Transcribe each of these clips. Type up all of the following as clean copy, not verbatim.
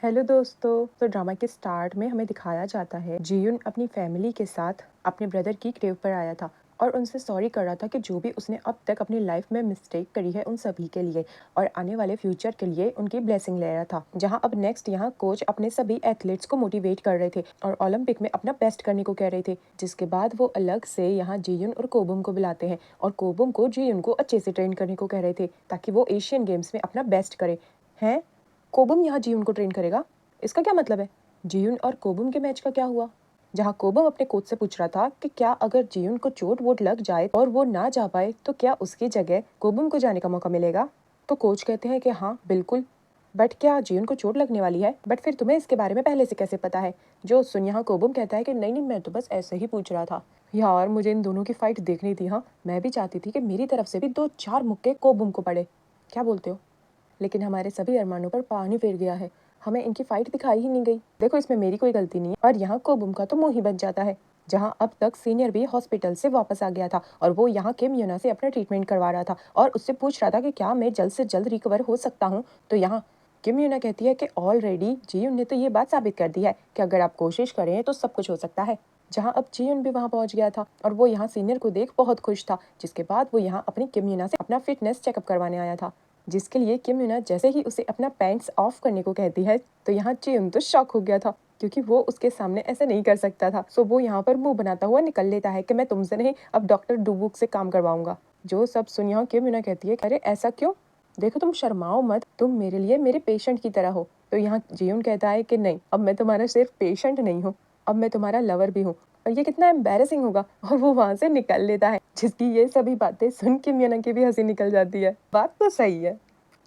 Hello दोस्तों। तो drama के स्टार्ट में हमें दिखाया जाता है जियुन अपनी फैमिली के साथ अपने ब्रदर की ग्रेव पर आया था और उनसे सॉरी कर रहा था कि जो भी उसने अब तक अपनी लाइफ में मिस्टेक करी है उन सभी के लिए और आने वाले फ्यूचर के लिए उनकी ब्लेसिंग ले रहा था। जहां अब नेक्स्ट यहाँ कोच अपने सभी एथलीट्स को मोटिवेट कर रहे थे और ओलंपिक में अपना बेस्ट करने को कह रहे थे। जिसके बाद वो अलग से यहाँ जियुन और कोबुम को बुलाते हैं और कोबुम को जियुन को अच्छे से ट्रेन करने को कह रहे थे ताकि वो एशियन गेम्स में अपना बेस्ट करे। हैं, कोबुम यहाँ जियुन को ट्रेन करेगा? इसका क्या मतलब है? जियुन और कोबुम के मैच का क्या हुआ? जहाँ कोबम अपने कोच से पूछ रहा था कि क्या अगर जियुन को चोट वोट लग जाए और वो ना जा पाए तो क्या उसकी जगह कोबम को जाने का मौका मिलेगा? तो कोच कहते हैं कि हाँ बिल्कुल। बट क्या जियुन को चोट लगने वाली है? बट फिर तुम्हें इसके बारे में पहले से कैसे पता है? जो सुन यहाँ कोबम कहता है कि नहीं नहीं, मैं तो बस ऐसे ही पूछ रहा था। यार मुझे इन दोनों की फाइट देखनी थी। हाँ, मैं भी चाहती थी कि मेरी तरफ से भी 2-4 मुक्के कोबम को पड़े। क्या बोलते हो? लेकिन हमारे सभी अरमानों पर पानी फिर गया है। हमें इनकी फाइट दिखाई ही नहीं गई। देखो, इसमें मेरी कोई गलती नहीं है और यहाँ कोबुम का तो मुंह ही बच जाता है। जहाँ अब तक सीनियर भी हॉस्पिटल से वापस आ गया था और वो यहाँ किम यूना से अपना ट्रीटमेंट करवा रहा था और उससे पूछ रहा था कि क्या मैं जल्द से जल्द रिकवर हो सकता हूँ। तो यहाँ किम यूना कहती है कि ऑलरेडी जीयुन ने तो ये बात साबित कर दी है कि अगर आप कोशिश करें तो सब कुछ हो सकता है। जहाँ अब जीयुन भी वहाँ पहुँच गया था और वो यहाँ सीनियर को देख बहुत खुश था। जिसके बाद वो यहाँ अपनी किम यूना से अपना फिटनेस चेकअप करवाने आया था, जिसके लिए किम यूना जैसे ही उसे अपना पैंट्स ऑफ करने को कहती है तो यहाँ जियुन तो शॉक हो गया था क्योंकि वो उसके सामने ऐसे नहीं कर सकता था। सो वो यहाँ पर मुंह बनाता हुआ निकल लेता है कि मैं तुमसे नहीं, अब डॉक्टर डुबुक से काम करवाऊंगा। जो सब सुन यहाँ किम यूना कहती है, अरे ऐसा क्यों? देखो, तुम शर्माओ मत, तुम मेरे लिए मेरे पेशेंट की तरह हो। तो यहाँ जियुन कहता है कि नहीं, अब मैं तुम्हारा सिर्फ पेशेंट नहीं हूँ, अब मैं तुम्हारा लवर भी हूँ और ये कितना एम्बैरेसिंग होगा। और वो वहां से निकल लेता है, जिसकी ये सभी बातें सुन के मीना की भी हंसी निकल जाती है। बात तो सही है,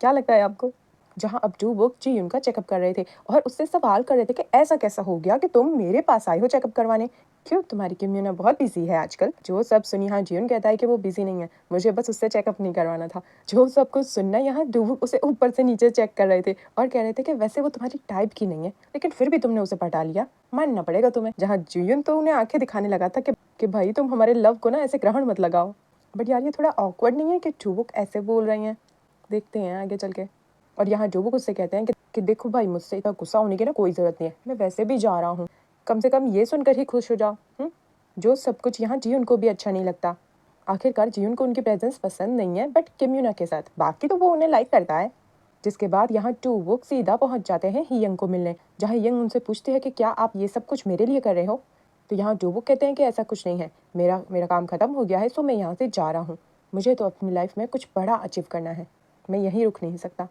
क्या लगता है आपको? जहाँ अब डूबुक जियुन का चेकअप कर रहे थे और उससे सवाल कर रहे थे कि ऐसा कैसा हो गया कि तुम मेरे पास आए हो चेकअप करवाने? क्यों, तुम्हारी किम यूना बहुत बिजी है आजकल? जो सब सुनी, हाँ जियुन कहता है कि वो बिजी नहीं है, मुझे बस उससे चेकअप नहीं करवाना था। जो सब कुछ सुनना, यहाँ डूबुक उसे ऊपर से नीचे चेक कर रहे थे और कह रहे थे कि वैसे वो तुम्हारी टाइप की नहीं है, लेकिन फिर भी तुमने उसे पटा लिया, मानना पड़ेगा तुम्हें। जहाँ जियुन तो उन्हें आंखें दिखाने लगा था कि भाई तुम हमारे लव को ना ऐसे ग्रहण मत लगाओ। बट यार ये थोड़ा ऑकवर्ड नहीं है कि डूबुक ऐसे बोल रही हैं? देखते हैं आगे चल के। और यहाँ डूबुक उससे कहते हैं कि देखो भाई, मुझसे इतना गुस्सा होने की ना कोई ज़रूरत नहीं है, मैं वैसे भी जा रहा हूँ, कम से कम ये सुनकर ही खुश हो जाओ। जो सब कुछ यहाँ जियुन को भी अच्छा नहीं लगता। आखिरकार जियुन को उनकी प्रेजेंस पसंद नहीं है, बट किम यूना के साथ बाकी तो वो उन्हें लाइक करता है। जिसके बाद यहाँ डूबुक सीधा पहुँच जाते हैं हियंग को मिलने, जहाँ हियंग उनसे पूछती है कि क्या आप ये सब कुछ मेरे लिए कर रहे हो? तो यहाँ डूबुक कहते हैं कि ऐसा कुछ नहीं है, मेरा मेरा काम खत्म हो गया है, सो मैं यहाँ से जा रहा हूँ। मुझे तो अपनी लाइफ में कुछ बड़ा अचीव करना है, मैं यहीं रुक नहीं सकता।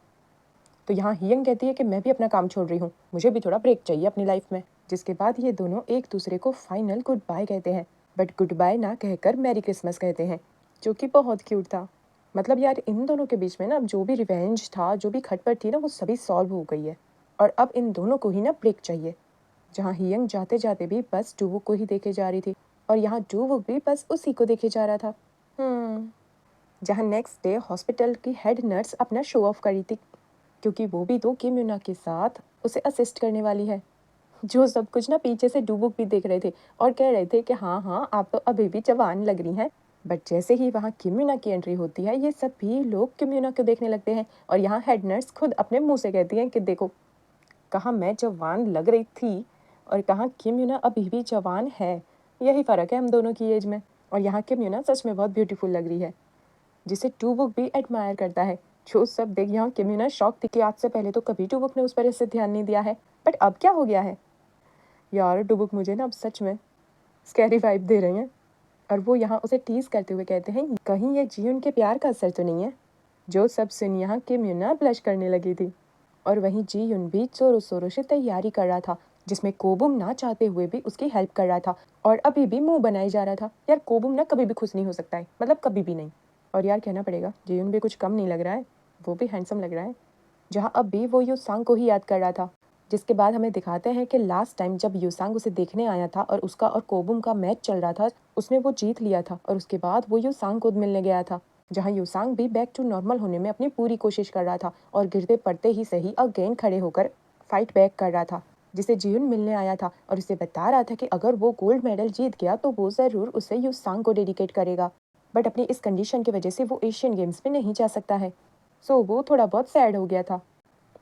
तो यहाँ हियंग कहती है कि मैं भी अपना काम छोड़ रही हूँ, मुझे भी थोड़ा ब्रेक चाहिए अपनी लाइफ में। जिसके बाद ये दोनों एक दूसरे को फाइनल गुड बाय कहते हैं, बट गुड बाय ना कहकर मैरी क्रिसमस कहते हैं, जो कि बहुत क्यूट था। मतलब यार इन दोनों के बीच में ना जो भी रिवेंज था, जो भी खटपट थी ना, वो सभी सॉल्व हो गई है और अब इन दोनों को ही ना ब्रेक चाहिए। जहाँ हियंग जाते जाते भी बस डूवुक को ही देखे जा रही थी और यहाँ डूवुक भी बस उसी को देखे जा रहा था। जहाँ नेक्स्ट डे हॉस्पिटल की हेड नर्स अपना शो ऑफ करी थी, क्योंकि वो भी तो किम यूना के साथ उसे असिस्ट करने वाली है। जो सब कुछ ना पीछे से डूबुक भी देख रहे थे और कह रहे थे कि हाँ हाँ, आप तो अभी भी जवान लग रही हैं। बट जैसे ही वहाँ किम यूना की एंट्री होती है, ये सभी लोग किम यूना को देखने लगते हैं और यहाँ हेड नर्स खुद अपने मुंह से कहती हैं कि देखो, कहाँ मैं जवान लग रही थी और कहाँ किम यूना अभी भी जवान है, यही फ़र्क है हम दोनों की एज में। और यहाँ किम यूना सच में बहुत ब्यूटीफुल लग रही है, जिसे डूबुक भी एडमायर करता है। जो सब देख यहाँ किम यूना शॉक थी कि आज से पहले तो कभी डूबुक ने उस पर इससे ध्यान नहीं दिया है, बट अब क्या हो गया है? यार डुबुक मुझे ना अब सच में स्कैरी वाइब दे रहे हैं। और वो यहाँ उसे टीज करते हुए कहते हैं, कहीं ये जियुन के प्यार का असर तो नहीं है? जो सब सुन यहाँ किम यूना ब्लश करने लगी थी और वहीं जियुन भी जोरों शोरों से तैयारी कर रहा था, जिसमें कोबुम ना चाहते हुए भी उसकी हेल्प कर रहा था और अभी भी मुंह बनाई जा रहा था। यार कोबुम ना कभी भी खुश नहीं हो सकता है, मतलब कभी भी नहीं। और यार कहना पड़ेगा, जियुन भी कुछ कम नहीं लग रहा है, वो भी हैंडसम लग रहा है। जहाँ अब भी वो युसांग को ही याद कर रहा था। जिसके बाद हमें दिखाते हैं कि लास्ट टाइम जब युसांग उसे देखने आया था और उसका और कोबुम का मैच चल रहा था, उसने वो जीत लिया था और उसके बाद वो युसांग को मिलने गया था। जहाँ युसांग भी बैक टू नॉर्मल होने में अपनी पूरी कोशिश कर रहा था और गिरते पड़ते ही सही अगेन खड़े होकर फाइट बैक कर रहा था, जिसे जियुन मिलने आया था और उसे बता रहा था कि अगर वो गोल्ड मेडल जीत गया तो वो ज़रूर उसे युसांग को डेडिकेट करेगा, बट अपनी इस कंडीशन की वजह से वो एशियन गेम्स में नहीं जा सकता है। सो वो थोड़ा बहुत सैड हो गया था।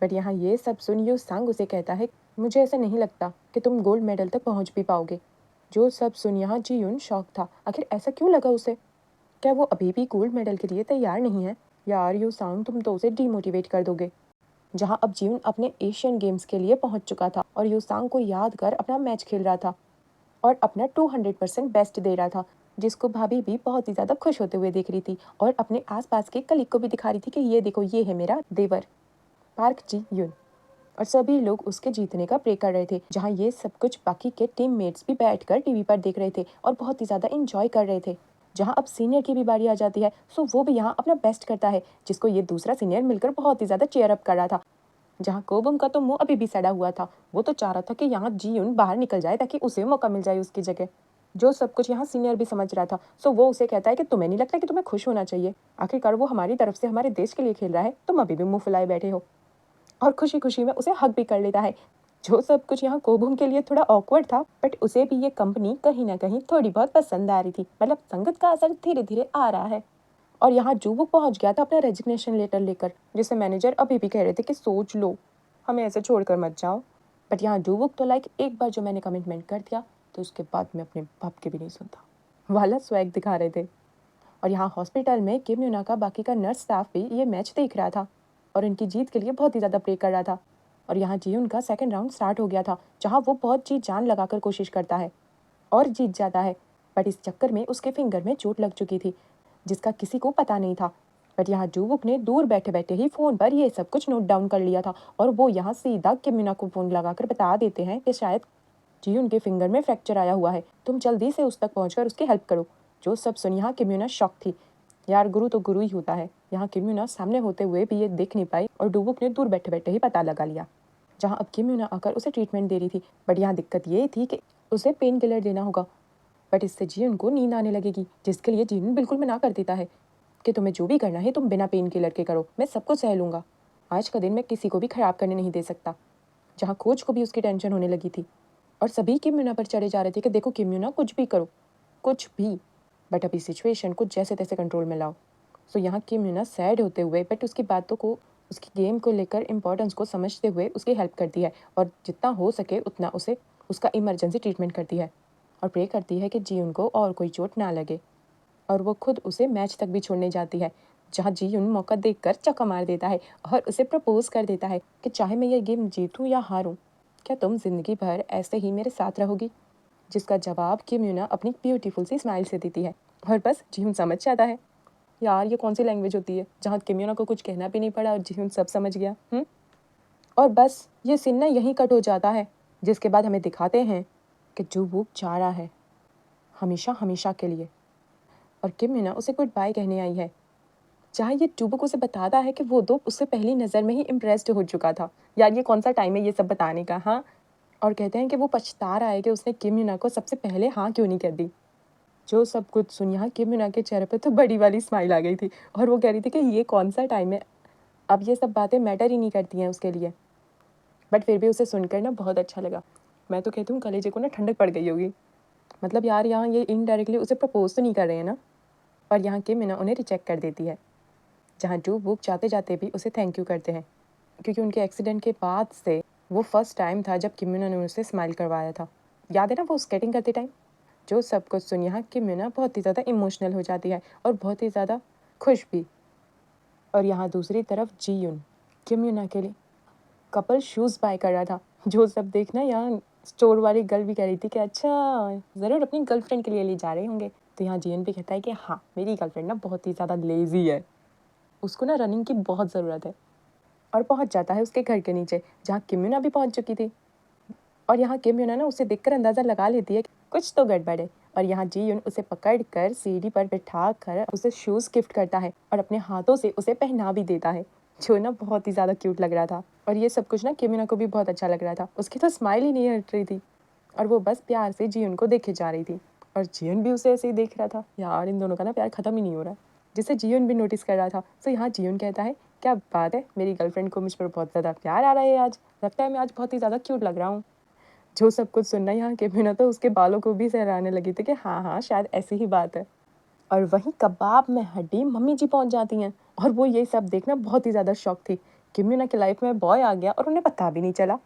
बट यहाँ ये सब सुन यू सांग उसे कहता है, मुझे ऐसा नहीं लगता कि तुम गोल्ड मेडल तक पहुँच भी पाओगे। जो सब सुन यहाँ जी यून शॉक था। आखिर ऐसा क्यों लगा उसे? क्या वो अभी भी गोल्ड मेडल के लिए तैयार नहीं है? यार यू सांग, तुम तो उसे डीमोटिवेट कर दोगे। जहाँ अब जीवन अपने एशियन गेम्स के लिए पहुंच चुका था और यूसांग को याद कर अपना मैच खेल रहा था और अपना 200% बेस्ट दे रहा था, जिसको भाभी भी बहुत ही ज़्यादा खुश होते हुए देख रही थी और अपने आसपास के कलीग को भी दिखा रही थी कि ये देखो, ये है मेरा देवर पार्क जी यून। और सभी लोग उसके जीतने का प्रे कर रहे थे। जहाँ ये सब कुछ बाकी के टीम मेट्स भी बैठकर टीवी पर देख रहे थे और बहुत ही ज़्यादा इंजॉय कर रहे थे। जहाँ अब सीनियर की भी बारी आ जाती है, सो वो भी यहाँ अपना बेस्ट करता है, जिसको ये दूसरा सीनियर मिलकर बहुत ही ज़्यादा चेयर अप कर रहा था। जहाँ कोबम का तो मुंह अभी भी सड़ा हुआ था। वो तो चाह रहा था कि यहाँ जीयून बाहर निकल जाए ताकि उसे मौका मिल जाए उसकी जगह। जो सब कुछ यहाँ सीनियर भी समझ रहा था। सो वो उसे कहता है कि तुम्हें नहीं लगता कि तुम्हें खुश होना चाहिए? आखिरकार वो हमारी तरफ से हमारे देश के लिए खेल रहा है, तुम अभी भी मुंह फुलाए बैठे हो। और खुशी खुशी में उसे हक भी कर लेता है। जो सब कुछ यहाँ कोबम के लिए थोड़ा ऑकवर्ड था, बट उसे भी ये कंपनी कहीं ना कहीं थोड़ी बहुत पसंद आ रही थी। मतलब संगत का असर धीरे धीरे आ रहा है। और यहाँ जूबुक पहुंच गया था अपना रेजिग्नेशन लेटर लेकर, जिसे मैनेजर अभी भी कह रहे थे कि सोच लो, हमें ऐसे छोड़कर मत जाओ। बट यहाँ जूबुक तो लाइक, एक बार जो मैंने कमिटमेंट कर दिया तो उसके बाद मैं अपने बाप के भी नहीं सुनता वाला स्वैग दिखा रहे थे। और यहाँ हॉस्पिटल में किम यूना का बाकी का नर्स स्टाफ भी ये मैच देख रहा था और इनकी जीत के लिए बहुत ही ज़्यादा प्रे कर रहा था। और यहाँ जीउन का सेकंड राउंड स्टार्ट हो गया था, जहाँ वो बहुत जी जान लगाकर कोशिश करता है और जीत जाता है। बट इस चक्कर में उसके फिंगर में चोट लग चुकी थी, जिसका किसी को पता नहीं था। बट यहाँ जूबुक ने दूर बैठे बैठे ही फ़ोन पर ये सब कुछ नोट डाउन कर लिया था और वो यहाँ सीधा किम यूना को फ़ोन लगाकर बता देते हैं कि शायद जीउन के फिंगर में फ्रैक्चर आया हुआ है, तुम जल्दी से उस तक पहुँच उसकी हेल्प करो। जो सब सुन यहाँ किम यूना शॉक थी। यार गुरु तो गुरु ही होता है। यहाँ किम यूना सामने होते हुए भी ये देख नहीं पाई और डूबुक ने दूर बैठे बैठे ही पता लगा लिया। जहाँ अब किम यूना आकर उसे ट्रीटमेंट दे रही थी, बट यहाँ दिक्कत ये थी कि उसे पेन किलर देना होगा। बट इससे जीवन को नींद आने लगेगी, जिसके लिए जीवन बिल्कुल मना कर देता है कि तुम्हें जो भी करना है तुम बिना पेन किलर के करो, मैं सब कुछ सह लूँगा। आज का दिन मैं किसी को भी खराब करने नहीं दे सकता। जहाँ कोच को भी उसकी टेंशन होने लगी थी और सभी किम यूना पर चढ़े जा रहे थे कि देखो किम यूना, कुछ भी करो, कुछ भी, बट अभी सिचुएशन को जैसे तैसे कंट्रोल में लाओ। सो यहाँ किम यूना सैड होते हुए बट उसकी बातों को, उसकी गेम को लेकर इम्पोर्टेंस को समझते हुए उसकी हेल्प करती है और जितना हो सके उतना उसे उसका इमरजेंसी ट्रीटमेंट करती है और प्रे करती है कि जीउन को और कोई चोट ना लगे। और वो खुद उसे मैच तक भी छोड़ने जाती है, जहाँ जीउन मौका देखकर चौका मार देता है और उसे प्रपोज कर देता है कि चाहे मैं ये गेम जीतूँ या हारूँ, क्या तुम जिंदगी भर ऐसे ही मेरे साथ रहोगी? जिसका जवाब किम यूना अपनी ब्यूटीफुल सी स्माइल से देती है और बस जीहुन समझ जाता है। यार ये कौन सी लैंग्वेज होती है जहाँ किम यूना को कुछ कहना भी नहीं पड़ा और जीहुन सब समझ गया। और बस ये सीन ना यहीं कट हो जाता है, जिसके बाद हमें दिखाते हैं कि जूबुक जा रहा है हमेशा हमेशा के लिए और किम यूना उसे गुड बाय कहने आई है। जहाँ ये जूबुक उसे बताता है कि वो तो उससे पहली नज़र में ही इम्प्रेस्ड हो चुका था। यार ये कौन सा टाइम है ये सब बताने का, हाँ। और कहते हैं कि वो पछता रहा है कि उसने किम यूना को सबसे पहले हाँ क्यों नहीं कर दी। जो सब कुछ सुन यहाँ किम यूना के चेहरे पर तो बड़ी वाली स्माइल आ गई थी और वो कह रही थी कि ये कौन सा टाइम है, अब ये सब बातें मैटर ही नहीं करती हैं उसके लिए। बट फिर भी उसे सुनकर ना बहुत अच्छा लगा। मैं तो कहती हूँ कलेजे को ना ठंडक पड़ गई होगी। मतलब यार यहाँ ये इनडायरेक्टली उसे प्रपोज तो नहीं कर रहे हैं ना। और यहाँ किम यूना उन्हें रिजेक्ट कर देती है, जहाँ जूबुक जाते जाते भी उसे थैंक यू करते हैं, क्योंकि उनके एक्सीडेंट के बाद से वो फर्स्ट टाइम था जब किम यूना ने उसे स्माइल करवाया था। याद है ना वो स्केटिंग करते टाइम। जो सब कुछ सुन यहाँ किम यूना बहुत ही ज़्यादा इमोशनल हो जाती है और बहुत ही ज़्यादा खुश भी। और यहाँ दूसरी तरफ जी यून किम यूना के लिए कपल शूज़ बाय कर रहा था। जो सब देखना, यहाँ स्टोर वाली गर्ल भी कह रही थी कि अच्छा ज़रूर अपनी गर्लफ्रेंड के लिए ले जा रहे होंगे। तो यहाँ जीएन भी कहता है कि हाँ मेरी गर्लफ्रेंड ना बहुत ही ज़्यादा लेज़ी है, उसको ना रनिंग की बहुत ज़रूरत है। और पहुँच जाता है उसके घर के नीचे, जहाँ किम यूना भी पहुँच चुकी थी। और यहाँ किम यूना ना उसे देखकर अंदाज़ा लगा लेती है कि कुछ तो गड़बड़ है। और यहाँ जी यून उसे पकड़ कर सीढ़ी पर बिठा कर उसे शूज़ गिफ्ट करता है और अपने हाथों से उसे पहना भी देता है, जो ना बहुत ही ज़्यादा क्यूट लग रहा था। और ये सब कुछ ना किम यूना को भी बहुत अच्छा लग रहा था। उसकी तो स्माइल ही नहीं हट रही थी और वो बस प्यार से जीवन को देखे जा रही थी और जीवन भी उसे ऐसे ही देख रहा था। यार इन दोनों का ना प्यार ख़त्म ही नहीं हो रहा, जिसे जीवन भी नोटिस कर रहा था। तो यहाँ जीवन कहता है क्या बात है, मेरी गर्लफ्रेंड को मुझ पर बहुत ज़्यादा प्यार आ रहा है, आज लगता है मैं आज बहुत ही ज़्यादा क्यूट लग रहा हूँ। जो सब कुछ सुनना यहाँ के बिना तो उसके बालों को भी सहराने लगी थी कि हाँ हाँ शायद ऐसी ही बात है। और वहीं कबाब में हड्डी मम्मी जी पहुँच जाती हैं और वो ये सब देखना बहुत ही ज़्यादा शौक थी किम यूना की लाइफ में बॉय आ गया और उन्हें पता भी नहीं चला।